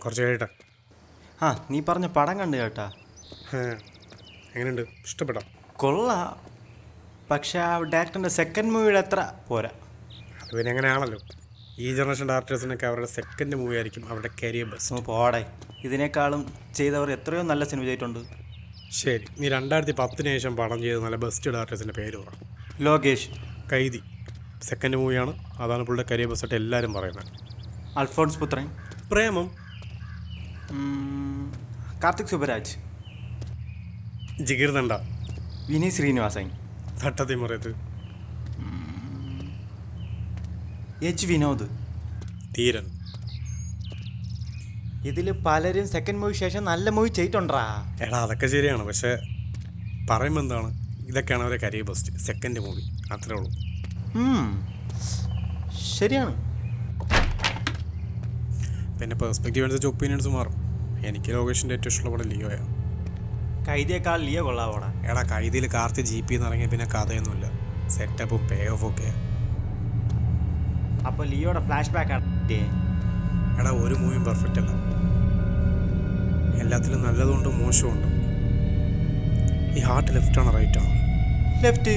കുറച്ച് കഴിയട്ടെ. നീ പറഞ്ഞ പടം കണ്ടു കേട്ടാ. എങ്ങനെയുണ്ട്? ഇഷ്ടപ്പെട്ടോ? കൊള്ളാം, പക്ഷെ ആ ഡയറക്ടറിൻ്റെ സെക്കൻഡ് മൂവിയുടെ അത്ര പോരാ. അത് പിന്നെ എങ്ങനെയാണല്ലോ, ഈ ജനറേഷൻ ഡയറക്ടേഴ്സിനൊക്കെ അവരുടെ സെക്കൻഡ് മൂവി ആയിരിക്കും അവരുടെ കരിയർ ബെസ്റ്റ്. പോടെ, ഇതിനേക്കാളും ചെയ്തവർ എത്രയോ നല്ല സിനിമ ചെയ്തിട്ടുണ്ട്. ശരി, നീ 2010 ശേഷം പടം ചെയ്ത നല്ല ബെസ്റ്റ് ഡയറക്ടേഴ്സിൻ്റെ പേര് പറ. ലോകേഷ്. കൈതി സെക്കൻഡ് മൂവിയാണ്, അതാണ് പുള്ളിയുടെ കരിയർ ബെസ്റ്റ് ആയിട്ട് എല്ലാവരും പറയുന്നത്. അൽഫോൺസ് പുത്രൻ. പ്രേമം. കാർത്തിക് സുബരാജ്. ജിഗിർ ദണ്ഡ. വിനീത് ശ്രീനിവാസൻ. തട്ടത്തിമറയത്ത്. എച്ച് വിനോദ്. തീരൻ. ഇതിൽ പലരും സെക്കൻഡ് മൂവി ശേഷം നല്ല മൂവി ചെയ്തിട്ടുണ്ടാ. എടാ അതൊക്കെ ശരിയാണ്, പക്ഷേ പറയുമ്പോൾ എന്താണ്, ഇതൊക്കെയാണ് അവരെ കരിയർ ബെസ്റ്റ് സെക്കൻഡ് മൂവി, അത്രേ ഉള്ളൂ. ശരിയാണ്. പിന്നെ പെർസ്പെക്റ്റീവ് അനുസരിച്ച് ഒപ്പീനിയൻസ് മാറും. എനിക്ക് ലോകേഷിൻ്റെ ഏറ്റവും ഇഷ്ടമുള്ള പടം ലിയോയാണ്. കൈദിയേക്കാൾ ലിയോ കൊള്ളാവോടാ. എടാ കൈതിയിൽ കാർത്തി GP എന്ന് ഇറങ്ങിയ പിന്നെ കഥയൊന്നുമില്ല, സെറ്റപ്പും പേ ഓഫും ഒക്കെ. അപ്പോൾ ലിയോയുടെ ഫ്ലാഷ് ബാക്ക് ആണ്. എടാ ഒരു മൂവിയും പെർഫെക്റ്റ് അല്ല, എല്ലാത്തിലും നല്ലതുകൊണ്ട് മോശമുണ്ട്. ഈ ഹാർട്ട് ലെഫ്റ്റാണോ റൈറ്റാണോ? ലെഫ്റ്റ്.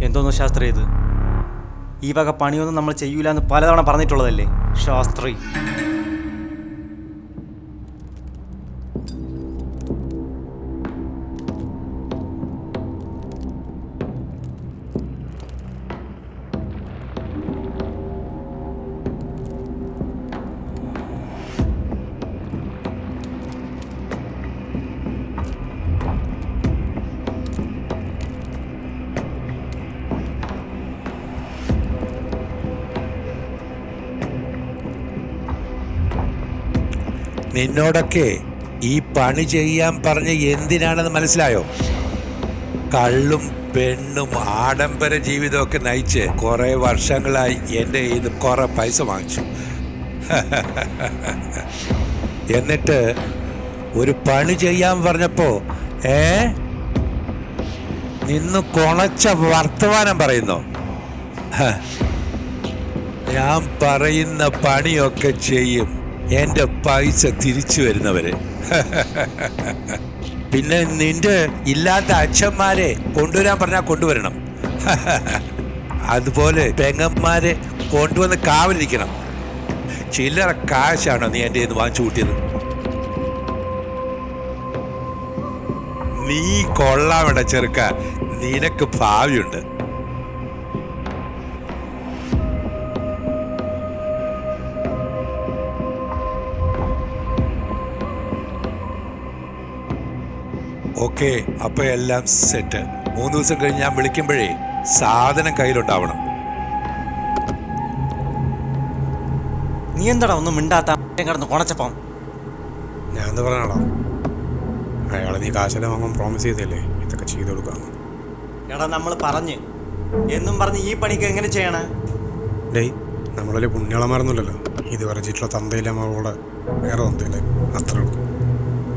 എന്തോന്നു ശാസ്ത്രി, ഇത് ഈ വക പണിയൊന്നും നമ്മൾ ചെയ്യൂല എന്ന് പലതവണ പറഞ്ഞിട്ടുള്ളതല്ലേ ശാസ്ത്രി. നിന്നോടൊക്കെ ഈ പണി ചെയ്യാൻ പറഞ്ഞ് എന്തിനാണെന്ന് മനസ്സിലായോ? കള്ളും പെണ്ണും ആഡംബര ജീവിതമൊക്കെ നയിച്ച് കുറേ വർഷങ്ങളായി എൻ്റെ കയ്യിൽ നിന്ന് കുറേ പൈസ വാങ്ങിച്ചു. എന്നിട്ട് ഒരു പണി ചെയ്യാൻ പറഞ്ഞപ്പോൾ നിന്ന് കൊണച്ച വർത്തമാനം പറയുന്നു. ഞാൻ പറയുന്ന പണിയൊക്കെ ചെയ്യും എൻ്റെ പൈസ തിരിച്ചു വരുന്നവര്. പിന്നെ നിന്റെ ഇല്ലാത്ത അച്ഛന്മാരെ കൊണ്ടുവരാൻ പറഞ്ഞാൽ കൊണ്ടുവരണം. അതുപോലെ പെങ്ങന്മാരെ കൊണ്ടുവന്ന് കാവലിരിക്കണം. ചില്ലറ കാശാണോ നീ എൻ്റെ കയ്യിൽ വാങ്ങിച്ചു കൂട്ടിയത്? നീ കൊള്ളാവേണ്ട ചെറുക്ക, നിനക്ക് ഭാവിയുണ്ട്. ഓക്കെ, അപ്പൊ എല്ലാം സെറ്റ്. 3 ദിവസം കഴിഞ്ഞ് ഞാൻ വിളിക്കുമ്പോഴേ സാധനം കയ്യിലുണ്ടാവണം. നീ എന്താടാ ഒന്നും മിണ്ടാത്ത കിടന്ന് കൊണച്ചപ്പം? ഞാൻ എന്താ പറഞ്ഞാടാ, അയാളെ നീ കാശെല്ലാം വാങ്ങാൻ പ്രോമിസ് ചെയ്തല്ലേ ഇതൊക്കെ ചെയ്തു കൊടുക്കാന്ന്. എടാ നമ്മൾ പറഞ്ഞ് എന്നും പറഞ്ഞ് ഈ പണിക്ക് എങ്ങനെ ചെയ്യണ? ഡേയ്, നമ്മളെ പുണ്യാളന്മാരൊന്നുമില്ലല്ലോ, ഇതുവരെ ചീറ്റുള്ള തന്തയില്ല നമ്മളോടെ വേറെ തന്തയില്ല, അത്രേ ഉള്ളൂ.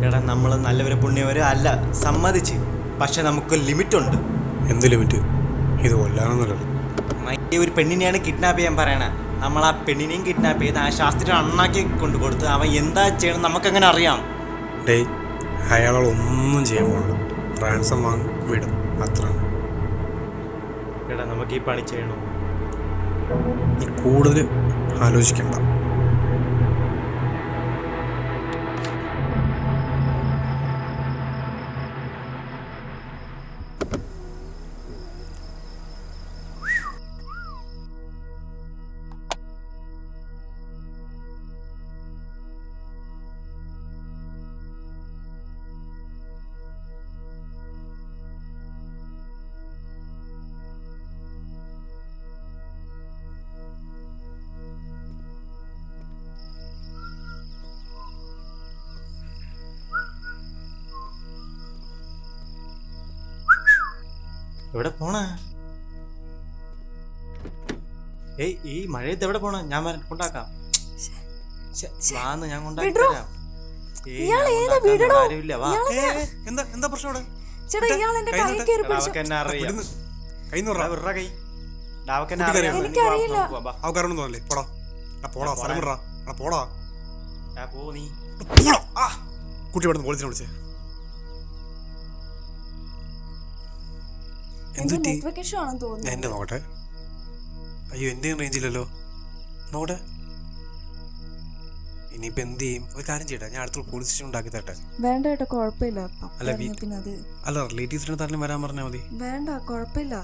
എടാ നമ്മൾ നല്ലവരെ പുണ്യവരെ അല്ല, സമ്മതിച്ച്. പക്ഷെ നമുക്ക് ലിമിറ്റുണ്ട്. എന്ത് ലിമിറ്റ്? ഇത് കൊല്ലാനൊന്നുമല്ലോ. ഒരു പെണ്ണിനെയാണ് കിഡ്നാപ്പ് ചെയ്യാൻ പറയണ. നമ്മൾ ആ പെണ്ണിനെയും കിഡ്നാപ്പ് ചെയ്ത് ആ ശാസ്ത്രി അണ്ണാക്കി കൊണ്ടു കൊടുത്ത് അവൻ എന്താ ചെയ്യണം നമുക്കെങ്ങനെ അറിയാം? ഡേയ്, അയാളൊന്നും ചെയ്യാൻ പാടില്ല, ട്രാൻസം വാങ്ങും വിടും, അത്ര. എടാ നമുക്ക് ഈ പണി ചെയ്യണം. നീ കൂടുതൽ ആലോചിക്കണ്ട. എവിടെ പോണ? ഏയ് ഈ മഴയത്ത് എവിടെ പോണ? ഞാൻ കൊണ്ടാക്കാം. വാന്ന് ഞാൻ കൊണ്ടാക്കി തരാം. ആരുമില്ല, വാ. എന്താ പ്രശ്നം അവിടെ? എന്നെ അറിയാം. അവക്കാരൊന്നും തോന്നല്ലേ? പോടാ പോടാ സ്ഥലം വിടറാ. പോടാ നീ കുട്ടി ഇവിടെ പോലീസിനെ വിളിച്ചേ. ഞാൻ എന്റെ നോക്കട്ടെ. അയ്യോ എന്റെ റേഞ്ചില്ലല്ലോ. നോക്കട്ടെ. ഇനിയിപ്പോ എന്ത് ചെയ്യും? ഒരു കാര്യം ചെയ്യട്ടെ, ഞാൻ അടുത്ത പോലീസ് സ്റ്റേഷൻ ഉണ്ടാക്കി തരട്ടെ. വേണ്ട ഏട്ടാ, കുഴപ്പമില്ല. അല്ല റിലേറ്റീവ്സിനെ തന്നെ വരാൻ പറഞ്ഞാൽ മതി. വേണ്ട, കുഴപ്പമില്ല.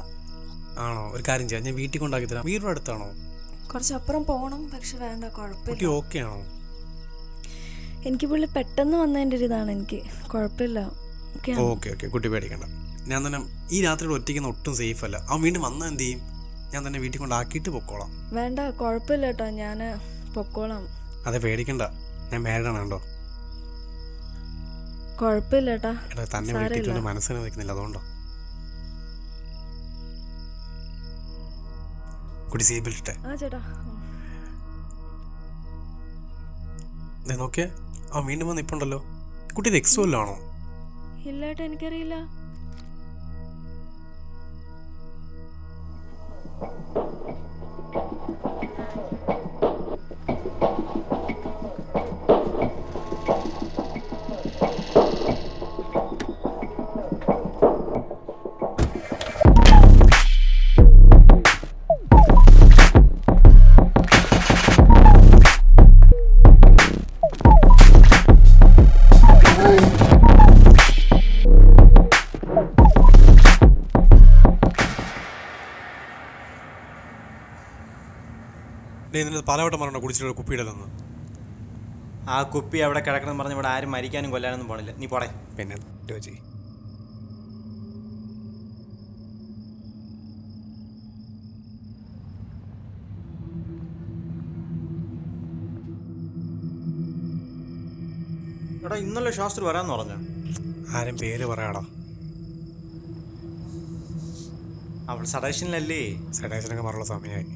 ആണോ? ഒരു കാര്യം ചെയ്യാം, ഞാൻ വീട്ടിൽ കൊണ്ടാക്കി തരാം. വീടിന്റെ അടുത്താണോ? കുറച്ചപ്പുറം പോണം, പക്ഷെ വേണ്ട, കുഴപ്പമില്ല. കുട്ടി ഓക്കെ ആണോ? എനിക്ക് പുള്ളി പെട്ടെന്ന് വന്നതിൻ്റെ ഒരു ഇതാണ്. എനിക്ക് കുഴപ്പമില്ല. ഓക്കെ ഓക്കെ, കുട്ടി പേടിക്കണ്ട. ഞാൻ തന്നെ ഈ രാത്രിയിൽ ഒറ്റയ്ക്ക് ഒട്ടും സേഫ് അല്ല. അവൻ വീണ്ടും വന്നാൽ എന്ത് ചെയ്യും? ഞാൻ തന്നെ വീട്ടിൽ കൊണ്ടാക്കിയിട്ട് പൊക്കോളാം. വേണ്ട, കുഴപ്പമില്ല കേട്ടോ, ഞാൻ പൊക്കോളാം. അതെ പേടിക്കണ്ട, ഞാൻ മാരീഡാണ് കേട്ടോ. കുഴപ്പമില്ല ഏട്ടാ. തന്നെ വീട്ടിൽ മനസ്സിന് നിൽക്കുന്നില്ല, അതുകൊണ്ടോ. കുട്ടി സീറ്റ് ബെൽറ്റ് ഇട്ടേ. ആ ചേട്ടാ. നോക്കിയേ, അവൻ വീണ്ടും വന്ന് ഇപ്പുണ്ടല്ലോ. കുട്ടി ഇത് എക്സ് വല്ലതാണോ? ഇല്ല ഏട്ടാ, എനിക്കറിയില്ല. പലവട്ടം പറഞ്ഞോ കുടിച്ചിട്ട് കുപ്പിയിടലെന്ന്. ആ കുപ്പി അവിടെ കിടക്കണം പറഞ്ഞ് ഇവിടെ ആരും മരിക്കാനും കൊല്ലാനൊന്നും പോണില്ല. നീ പോടെ. പിന്നെ ചേച്ചി എടാ ഇന്നലെ ശാസ്ത്രി വരാന്ന് പറഞ്ഞ. ആരും പേര് പറയാടാ. അവൾ സഡേഷനിലല്ലേ? സഡേഷനൊക്കെ മറുള്ള സമയമായി.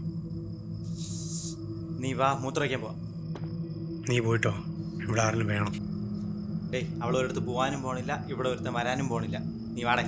നീ വാ, മൂത്ര വയ്ക്കാൻ പോവാ. നീ പോയിട്ടോ, ഇവിടെ ആരെങ്കിലും വേണം. ഡേയ് അവൾ ഒരിടത്ത് പോകാനും പോണില്ല, ഇവിടെ ഒരുത്തം വരാനും പോണില്ല. നീ വാടേ.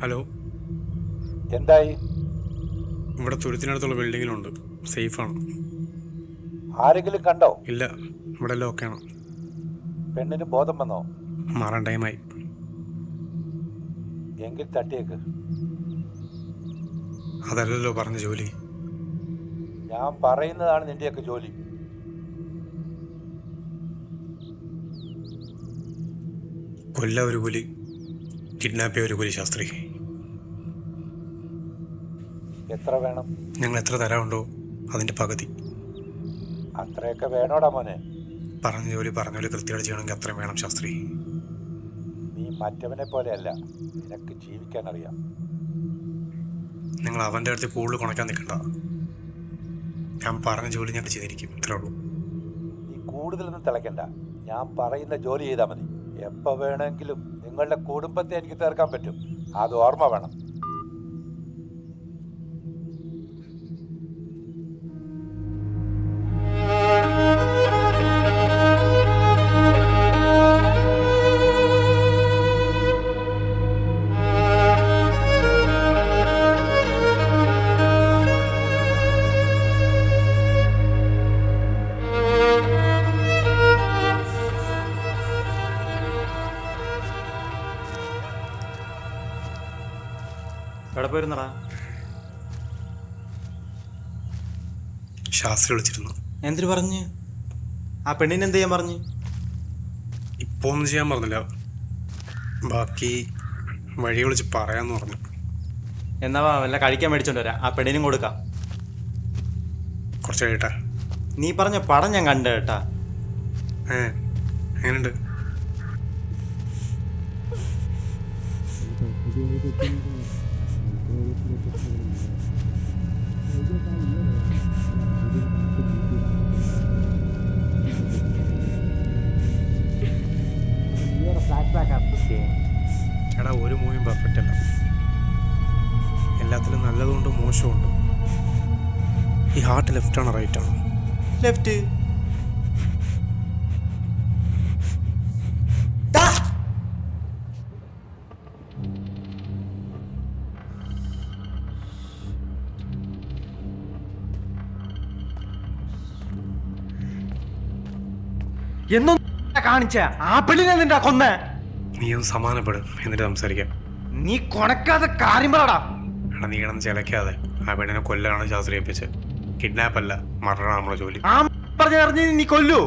ഹലോ, എന്തായി? ഇവിടെ തുരുത്തിനടുത്തുള്ള ബിൽഡിങ്ങിലുണ്ട്, സേഫാണ്. ആരെങ്കിലും കണ്ടോ? ഇല്ല, ഇവിടെ എല്ലാം ഓക്കെയാണ്. പെണ്ണിന് ബോധം വന്നോ? മാറാൻ ടൈമായി. എങ്കിൽ തട്ടിയേക്ക്. അതല്ലല്ലോ പറഞ്ഞ ജോലി. ഞാൻ പറയുന്നതാണ് നിന്റെയൊക്കെ ജോലി. കൊല്ല ഒരു കൂലി, കിഡ്നാപ്പ് ഒരു കൂലി. ശാസ്ത്രി എത്ര വേണം? ഞങ്ങൾ എത്ര തരാറുണ്ടോ അതിൻ്റെ പകുതി. അത്രയൊക്കെ വേണോടാ മോനെ? പറഞ്ഞ ജോലി കൃത്യമായിട്ട് ചെയ്യണമെങ്കിൽ അത്രയും വേണം ശാസ്ത്രി. നീ മറ്റവനെ പോലെയല്ല, നിനക്ക് ജീവിക്കാൻ അറിയാം. നിങ്ങൾ അവൻ്റെ അടുത്ത് കൂടുതൽ കുണയ്ക്കാൻ നിൽക്കണ്ട. ഞാൻ പറഞ്ഞ ജോലി ഞാൻ ചെയ്തിരിക്കും, ഇത്രേ ഉള്ളൂ. നീ കൂടുതലൊന്നും തിളയ്ക്കണ്ട. ഞാൻ പറയുന്ന ജോലി ചെയ്താൽ മതി. എപ്പോൾ വേണമെങ്കിലും നിങ്ങളുടെ കുടുംബത്തെ എനിക്ക് തീർക്കാൻ പറ്റും, അത് ഓർമ്മ വേണം. എവിടെ പോയിരുന്നടാ? ശാസ്ത്രി വിളിച്ചിരുന്നു. എന്തിനു പറഞ്ഞ്? ആ പെണ്ണിനെ എന്ത് ചെയ്യാൻ പറഞ്ഞു? ഈ അപ്പോൾ ഒന്നും ചെയ്യാൻ പറഞ്ഞില്ല, ബാക്കി വഴി വിളിച്ച് പറയാമെന്ന് പറഞ്ഞു. എന്നാ വല്ല കഴിക്കാൻ മേടിച്ചോണ്ട് വരാം, ആ പെണ്ണിനും കൊടുക്കാം. കുറച്ച് കഴിയട്ടെ. നീ പറഞ്ഞ പടം ഞാൻ കണ്ടു കേട്ടാ. എങ്ങനെയുണ്ട്? എടാ, ഒരു മൂവിയും പെർഫെക്റ്റ് അല്ല, എല്ലാത്തിലും നല്ലതുകൊണ്ട് മോശമുണ്ട്. ഈ ഹാർട്ട് ലെഫ്റ്റാണോ റൈറ്റാണോ? ലെഫ്റ്റ്. എന്നും കാണിച്ച ആ പെണ്ണിനെ നിന്റെ കൊന്ന. നീ ഒന്ന് സമാനപ്പെടും, എന്നിട്ട് സംസാരിക്കാം. നീ കൊണക്കാതെ കാര്യം പറടാ. എടാ, നീ കിടന്ന് ചിലക്കാതെ. ആ പെണ്ണിനെ കൊല്ലാണ് ശാസ്ത്രി ഏൽപ്പിച്ച്. കിഡ്നാപ്പ് അല്ല, മരണമാണ് നമ്മുടെ ജോലി. ആ പറഞ്ഞറിഞ്ഞ് നീ കൊല്ലൂ.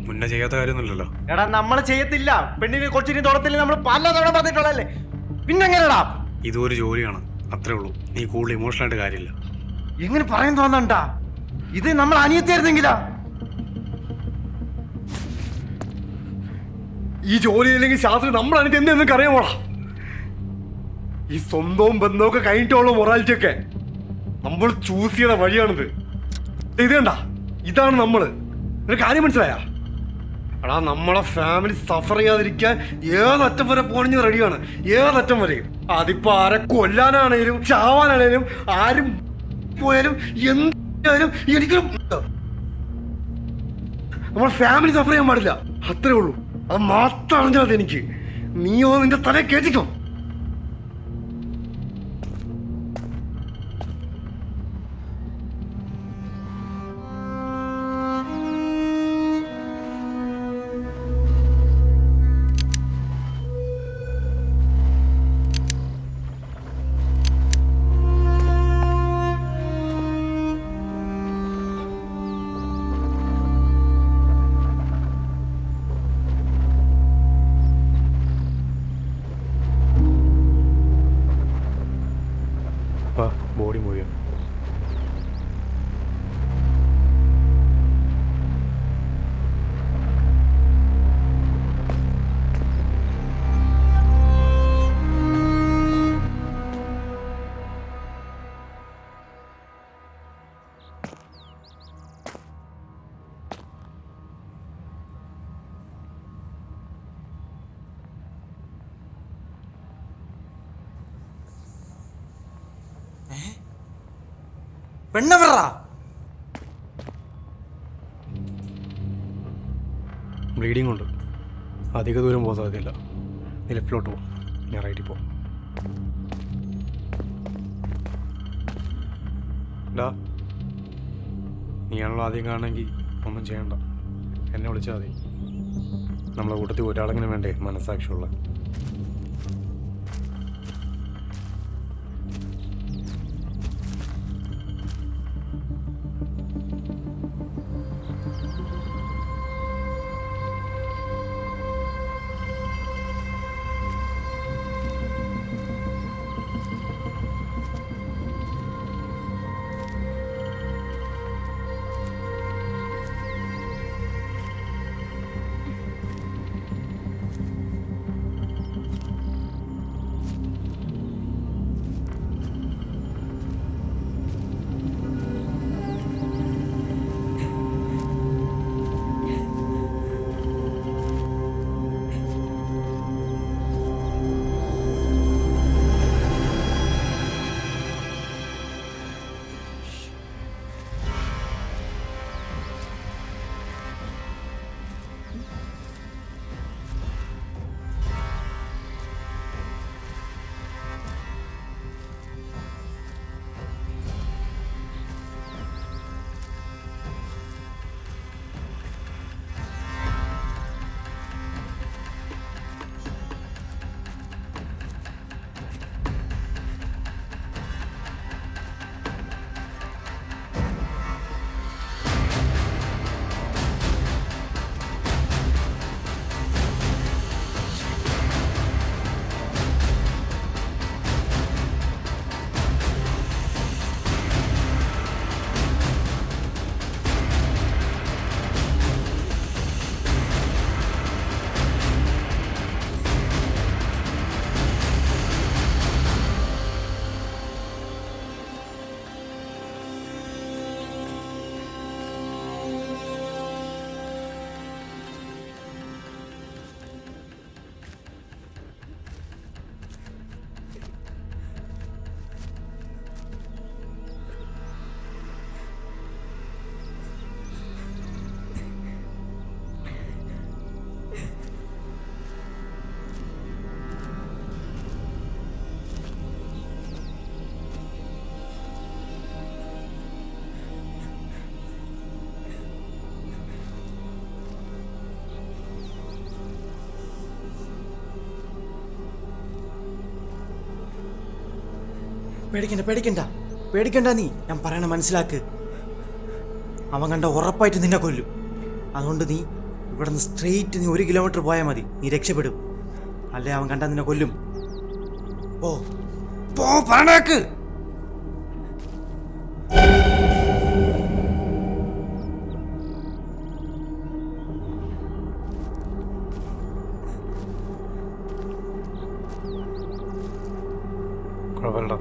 മുന്നേ ചെയ്യാത്ത കാര്യമൊന്നുമില്ലല്ലോ. എടാ, നമ്മള് ചെയ്യത്തില്ല. പെണ്ണിനെ കൊച്ചിനെ തൊടത്തില്ല, നമ്മൾ പല തവണ പറഞ്ഞിട്ടുള്ളല്ലേ. പിന്നെങ്ങനെടാ? ഇതൊരു ജോലിയാണ്, അത്രേ ഉള്ളൂ. നീ കൂടുതൽ ഇമോഷണൽ ആയിട്ട് കാര്യമില്ല. എങ്ങനെ പറയാൻ തോന്നണ്ടാ? ഇത് നമ്മൾ അനിയത്തിയായിരുന്നെങ്കിലാ. ഈ ജോലി ഇല്ലെങ്കിൽ ശാസ്ത്രി നമ്മളാണ് എന്തെന്നൊക്കെ അറിയാമോളാ. ഈ സ്വന്തവും ബന്ധമൊക്കെ കഴിഞ്ഞിട്ടുള്ള മൊറാലിറ്റി ഒക്കെ നമ്മൾ ചൂസ് ചെയ്ത വഴിയാണിത്. ഇത് കണ്ട, ഇതാണ് നമ്മള്. നിനക്ക് കാര്യം മനസ്സിലായ? എടാ, നമ്മളെ ഫാമിലി സഫർ ചെയ്യാതിരിക്കാൻ ഏതറ്റം വരെ പോണെങ്കിൽ റെഡിയാണ്, ഏതറ്റം വരെയും. അതിപ്പോ ആരെ കൊല്ലാനാണേലും ചാവാനാണേലും ആരും പോയാലും എന്തായാലും എനിക്കും നമ്മളെ ഫാമിലി സഫർ ചെയ്യാൻ പാടില്ല, അത്രേ ഉള്ളൂ. അത് മാത്രം അറിഞ്ഞാൽ മതി എനിക്ക്. നീയോ നിന്റെ തല കേട്ടിക്കോ. ബോഡി മൂവിയാണ്. പെണ്ണവറാ ബ്ലീഡിങ് ഉണ്ട്, അധിക ദൂരം പോകാൻ സാധ്യതയില്ല. നീ ലെഫ്റ്റിലോട്ട് പോകും, ഞാൻ റൈറ്റിൽ പോകും. ഡാ, നീയാണല്ലോ ആദ്യം കാണണമെങ്കിൽ ഒന്നും ചെയ്യണ്ട, എന്നെ വിളിച്ചാൽ മതി. നമ്മളെ കൂട്ടത്തിൽ ഒരാളെങ്കിലും വേണ്ടേ മനസ്സാക്ഷിയുള്ള. പേടിക്കണ്ട നീ. ഞാൻ പറയണ മനസ്സിലാക്ക്. അവൻ കണ്ട ഉറപ്പായിട്ട് നിന്നെ കൊല്ലും. അതുകൊണ്ട് നീ ഇവിടെ നിന്ന് സ്ട്രെയിറ്റ് നീ 1 കിലോമീറ്റർ പോയാൽ മതി, നീ രക്ഷപ്പെടും. അല്ലേ അവൻ കണ്ടാ നിന്നെ കൊല്ലും. പോ പോ പറഞ്ഞേക്ക്. കുഴപ്പമില്ല,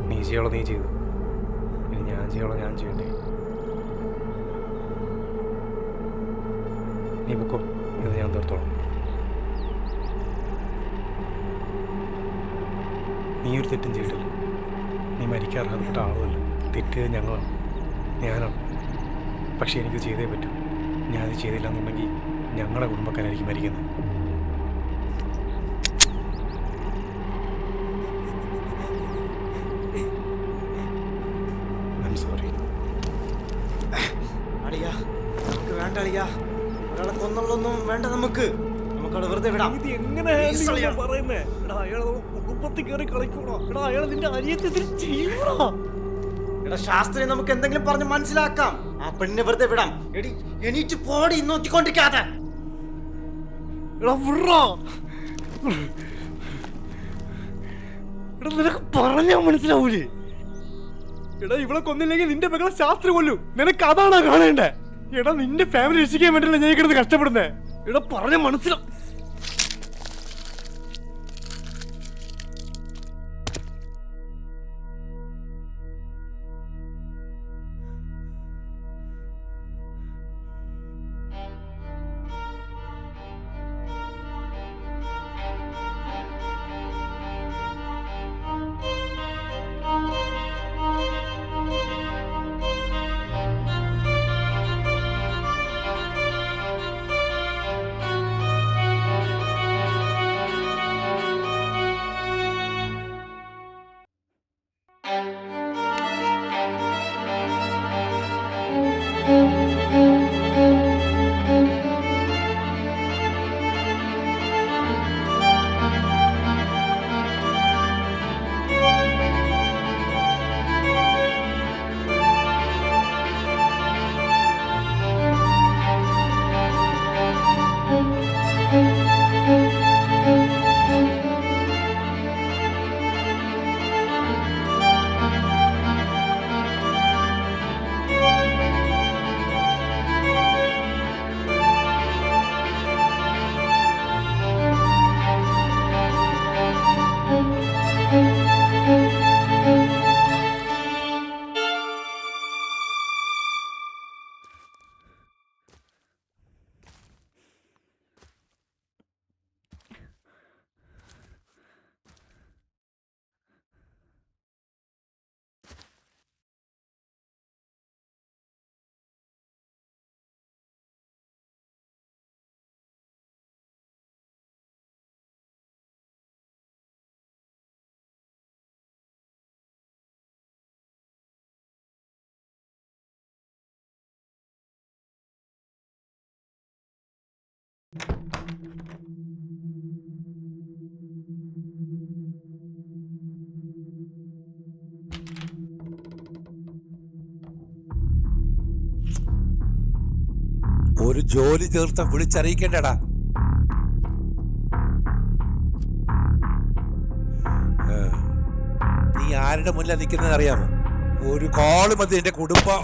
നീ ചെയ്യോളം നീ ചെയ്തു, ഇനി ഞാൻ ചെയ്യോളം ഞാൻ ചെയ്യണ്ടേ. നീ പൊക്കോ, ഇത് ഞാൻ തീർത്തോളാം. നീ ഒരു തെറ്റും ചെയ്തിട്ടില്ല. നീ മരിക്കാൻ അർഹതപ്പെട്ട ആളുമല്ല. തെറ്റ് ഞങ്ങളാണ്, ഞാനാണ്. പക്ഷേ എനിക്ക് ചെയ്തേ പറ്റൂ. ഞാനത് ചെയ്തില്ല എന്നുണ്ടെങ്കിൽ ഞങ്ങളുടെ കുടുംബക്കാരായിരിക്കും മരിക്കുന്നത്. സോറി അളിയാ, നമുക്ക് വേണ്ട അളിയാ. ഒരാളെ കൊന്നുള്ളൊന്നും വേണ്ട നമുക്ക്. നമുക്കവിടെ വെറുതെ വിടാം. എടാ ശാസ്ത്രി, നമുക്ക് എന്തെങ്കിലും പറഞ്ഞ് മനസ്സിലാക്കാം. ആ പെണ്ണിനെ വെറുതെ വിടാം. എടി എണീറ്റ് പോടി, നോക്കിക്കൊണ്ടിരിക്കാതെ. നിനക്ക് പറഞ്ഞാ മനസ്സിലാവൂലേ? എടാ ഇവളെ കൊന്നില്ലെങ്കിൽ നിന്റെ മകളെ ശാസ്ത്രി കൊല്ലും. നിനക്ക് അതാണോ കാണേണ്ടേ? എടാ നിന്റെ ഫാമിലി രക്ഷിക്കാൻ വേണ്ടിയല്ല ഞാൻ കിടന്ന് കഷ്ടപ്പെടുന്നേ. എടാ പറഞ്ഞ മനസ്സിലാവും. ഒരു ജോലി തീർത്ത വിളിച്ചറിയിക്കേണ്ടടാ. നീ ആരുടെ മുന്നിൽ നിൽക്കുന്നത് അറിയാമോ? ഒരു കോള് മതി എന്റെ കുടുംബം